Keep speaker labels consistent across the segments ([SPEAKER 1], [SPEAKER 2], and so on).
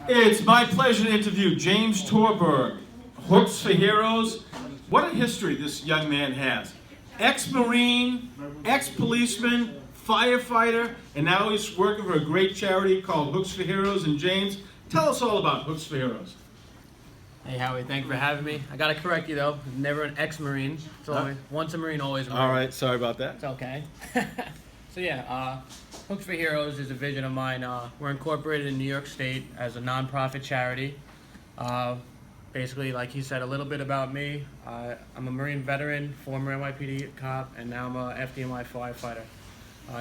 [SPEAKER 1] It's my pleasure to interview James Torberg, Hooks for Heroes. What a history this young man has. Ex-Marine, ex-policeman, firefighter, and now he's working for a great charity called Hooks for Heroes. And James, tell us all about Hooks for Heroes.
[SPEAKER 2] Hey Howie, thank you for having me. I gotta correct you though, never an ex-Marine. It's always, once a Marine, always a Marine.
[SPEAKER 1] All right, sorry about that.
[SPEAKER 2] It's okay. So yeah, Hooks for Heroes is a vision of mine. We're incorporated in New York State as a non-profit charity. Basically, like he said, a little bit about me. I'm a Marine veteran, former NYPD cop, and now I'm a FDNY firefighter.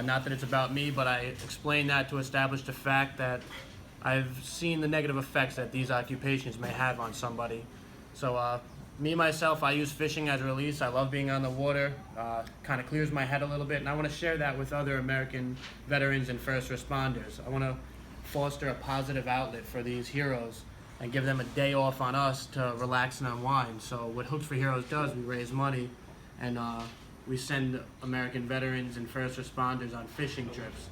[SPEAKER 2] Not that it's about me, but I explain that to establish the fact that I've seen the negative effects that these occupations may have on somebody. So me, myself, I use fishing as a release. I love being on the water. Kind of clears my head a little bit, and I want to share that with other American veterans and first responders. I want to foster a positive outlet for these heroes and give them a day off on us to relax and unwind. So what Hooks for Heroes does, we raise money, and we send American veterans and first responders on fishing trips.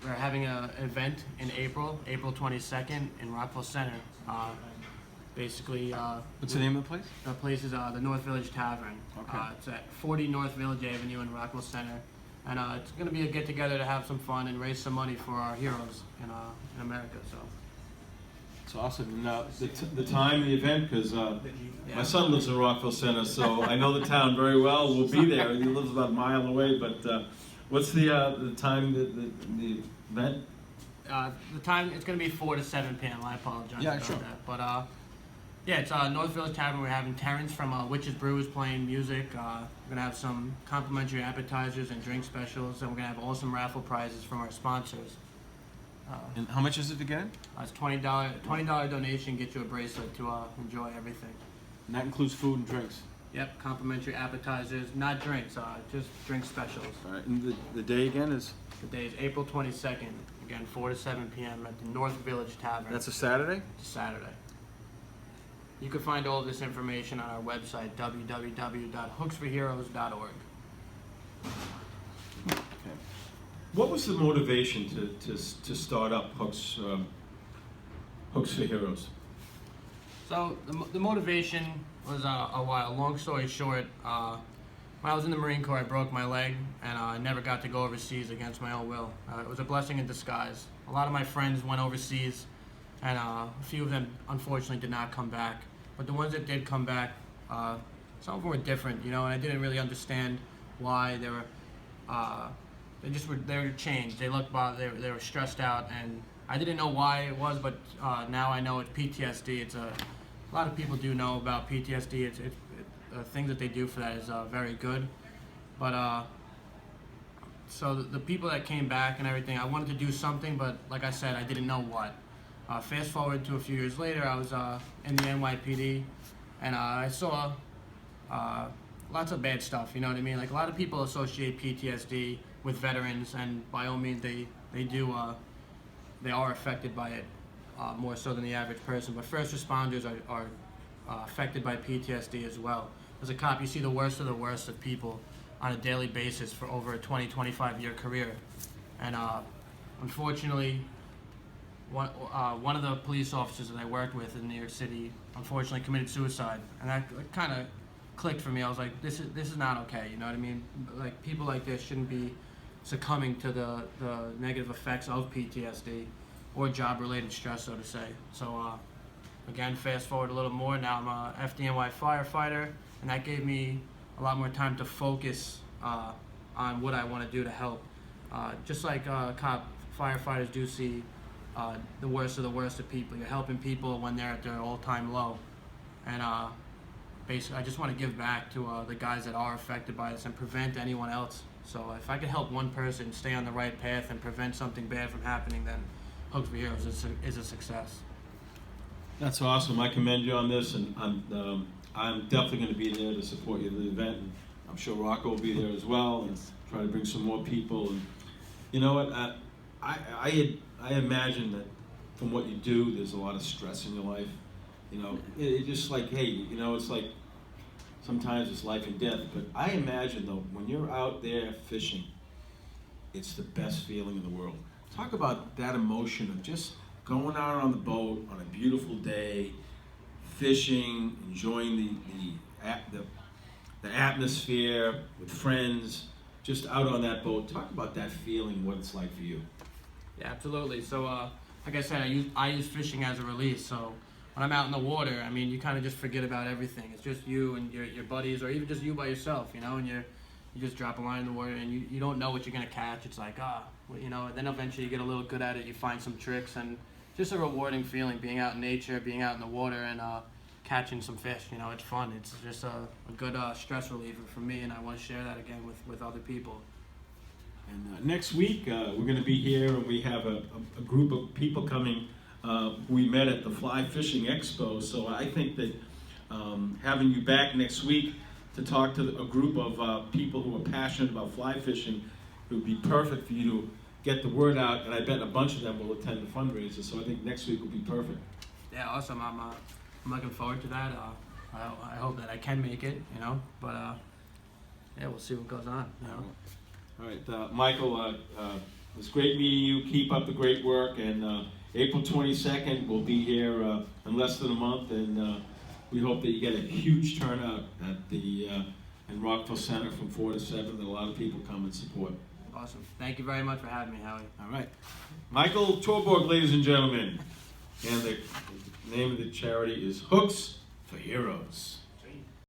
[SPEAKER 2] We're having an event in April 22nd in Rockville Center. Basically,
[SPEAKER 1] What's the name of the place?
[SPEAKER 2] the place is the North Village Tavern.
[SPEAKER 1] Okay.
[SPEAKER 2] It's at 40 North Village Avenue in Rockville Center. And it's going to be a get-together to have some fun and raise some money for our heroes in America. So.
[SPEAKER 1] It's awesome. Now, the time of the event, because my son lives in Rockville Center, so I know the town very well. We'll be there. He lives about a mile away, but what's the time, the event?
[SPEAKER 2] The time, it's going to be 4 to 7 p.m. I apologize about
[SPEAKER 1] sure.
[SPEAKER 2] that. But yeah, it's North Village Tavern. We're having Terrence from Witches Brews playing music. We're going to have some complimentary appetizers and drink specials, and we're going to have awesome raffle prizes from our sponsors.
[SPEAKER 1] And how much is it to get in?
[SPEAKER 2] It's $20 donation, get you a bracelet to enjoy everything.
[SPEAKER 1] And that includes food and drinks.
[SPEAKER 2] Yep, complimentary appetizers, not drinks, just drink specials.
[SPEAKER 1] All right, and the day again is?
[SPEAKER 2] The day is April 22nd, again 4 to 7 p.m. at the North Village Tavern.
[SPEAKER 1] That's a Saturday?
[SPEAKER 2] It's Saturday. You can find all this information on our website, www.hooksforheroes.org.
[SPEAKER 1] Okay. What was the motivation to start up Hooks for Heroes?
[SPEAKER 2] So the motivation was a while. Long story short, when I was in the Marine Corps, I broke my leg, and I never got to go overseas against my own will. It was a blessing in disguise. A lot of my friends went overseas, and a few of them unfortunately did not come back. But the ones that did come back, some of them were different, and I didn't really understand why they were. They were changed. They looked they were stressed out, and I didn't know why it was, but now I know it's PTSD. It's a lot of people do know about PTSD. It's the thing that they do for that is very good. But so the people that came back and everything, I wanted to do something, but like I said, I didn't know what. Fast forward to a few years later, I was in the NYPD, and I saw lots of bad stuff. You know what I mean? Like a lot of people associate PTSD with veterans, and by all means, they are affected by it more so than the average person. But first responders are affected by PTSD as well. As a cop, you see the worst of people on a daily basis for over a 20-25 year career, and unfortunately, one of the police officers that I worked with in New York City unfortunately committed suicide, and that kind of clicked for me. I was like, this is not okay. You know what I mean? Like people like this shouldn't be succumbing to the negative effects of PTSD or job-related stress, so to say. So again, fast forward a little more. Now I'm a FDNY firefighter, and that gave me a lot more time to focus on what I want to do to help. Just like firefighters do see the worst of people. You're helping people when they're at their all-time low, and basically, I just want to give back to the guys that are affected by this and prevent anyone else. So if I could help one person stay on the right path and prevent something bad from happening, then Hooks for Heroes is a success.
[SPEAKER 1] That's awesome. I commend you on this, and I'm definitely going to be there to support you at the event. And I'm sure Rocco will be there as well, and try to bring some more people. And you know what? I imagine that from what you do, there's a lot of stress in your life. It's just like, hey, it's like sometimes it's life and death. But I imagine though, when you're out there fishing, it's the best feeling in the world. Talk about that emotion of just going out on the boat on a beautiful day, fishing, enjoying the atmosphere with friends, just out on that boat. Talk about that feeling, what it's like for you.
[SPEAKER 2] Yeah, absolutely. So, like I said, I use fishing as a release. So when I'm out in the water, I mean, you kind of just forget about everything. It's just you and your buddies, or even just you by yourself, you know, and you just drop a line in the water, and you don't know what you're gonna catch. It's like, well, you know, and then eventually you get a little good at it. You find some tricks, and just a rewarding feeling being out in nature, being out in the water, and catching some fish. You know, it's fun. It's just a good stress reliever for me, and I want to share that again with other people.
[SPEAKER 1] And next week, we're going to be here, and we have a group of people coming who we met at the Fly Fishing Expo. So I think that having you back next week to talk to a group of people who are passionate about fly fishing, it would be perfect for you to get the word out, and I bet a bunch of them will attend the fundraiser. So I think next week will be perfect.
[SPEAKER 2] Yeah, awesome. I'm looking forward to that. I hope that I can make it, you know, but yeah, we'll see what goes on, you know.
[SPEAKER 1] All right, Michael, it was great meeting you. Keep up the great work, and April 22nd, we'll be here in less than a month, and we hope that you get a huge turnout at the in Rockville Center from 4 to 7, that a lot of people come and support.
[SPEAKER 2] Awesome. Thank you very much for having me, Howie.
[SPEAKER 1] All right. Michael Torborg, ladies and gentlemen. And the name of the charity is Hooks for Heroes.